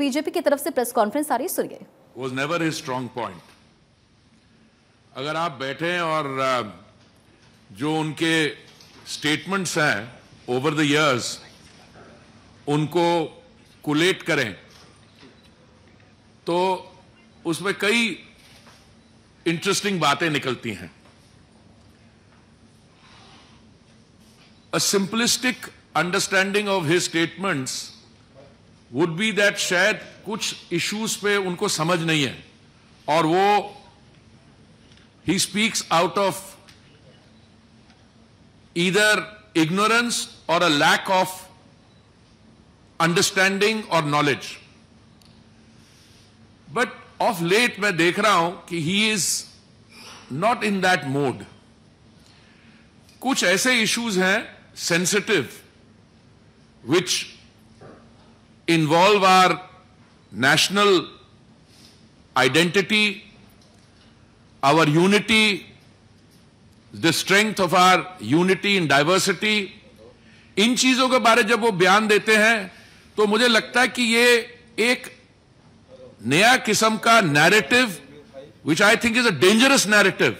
BJP की तरफ से प्रेस कॉन्फ्रेंस आ रही है, सुनिए। Was never his strong point. अगर आप बैठे और जो उनके स्टेटमेंट्स हैं ओवर द इयर्स उनको कुलेट करें तो उसमें कई इंटरेस्टिंग बातें निकलती हैं। A simplistic understanding of his statements would be that शायद कुछ इश्यूज पे उनको समझ नहीं है और वो he speaks out of either ignorance or a lack of understanding or knowledge. But of late मैं देख रहा हूं कि he is not in that mode. कुछ ऐसे इश्यूज हैं sensitive which involve our national identity, our unity, the strength of our unity in diversity. इन चीजों के बारे जब वो बयान देते हैं तो मुझे लगता है कि ये एक नया किस्म का narrative which I think is a dangerous narrative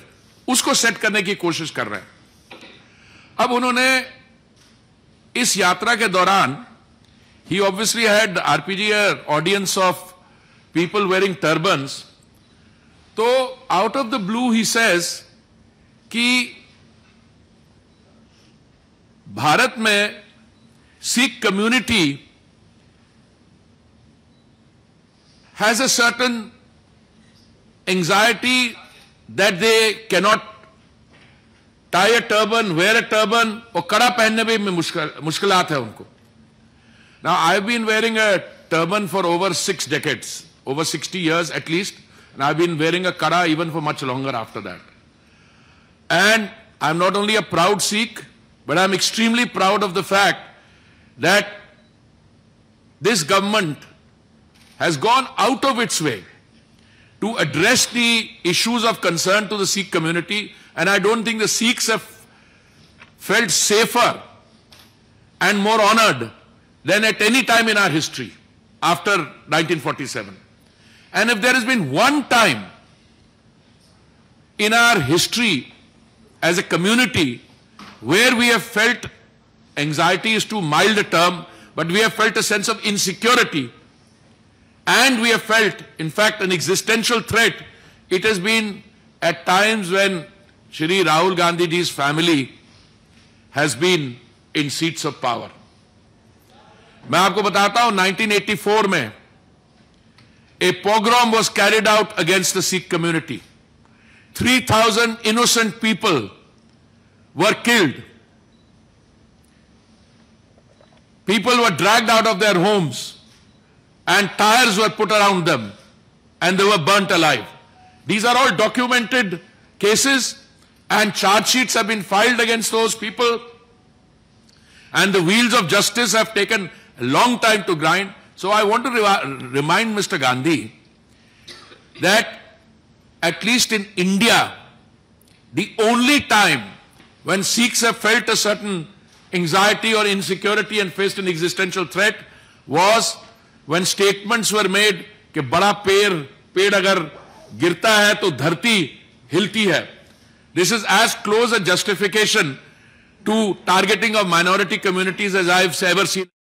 उसको सेट करने की कोशिश कर रहे हैं। अब उन्होंने इस यात्रा के दौरान he obviously had RPG audience of people wearing turbans, तो out of the blue he says कि भारत में Sikh community has a certain anxiety that they cannot tie a turban, wear a turban, और कड़ा पहनने में मुश्किलात है उनको। Now I've been wearing a turban for over 6 decades, over 60 years at least, and I've been wearing a kara even for much longer after that. And I'm not only a proud Sikh, but I'm extremely proud of the fact that this government has gone out of its way to address the issues of concern to the Sikh community, and I don't think the Sikhs have felt safer and more honored than at any time in our history after 1947. And if there has been one time in our history as a community where we have felt, anxiety is too mild a term, but we have felt a sense of insecurity and we have felt, in fact, an existential threat, it has been at times when Shri Rahul Gandhi ji's family has been in seats of power. मैं आपको बताता हूं 1984 में a pogrom was carried out against the Sikh community. 3,000 innocent people were killed. People were dragged out of their homes and tires were put around them and they were burnt alive. These are all documented cases and charge sheets have been filed against those people and the wheels of justice have taken a long time to grind. So I want to remind Mr. Gandhi that at least in India, the only time when Sikhs have felt a certain anxiety or insecurity and faced an existential threat was when statements were made कि बड़ा पेड़ अगर गिरता है तो धरती हिलती है. This is as close a justification to targeting of minority communities as I've ever seen.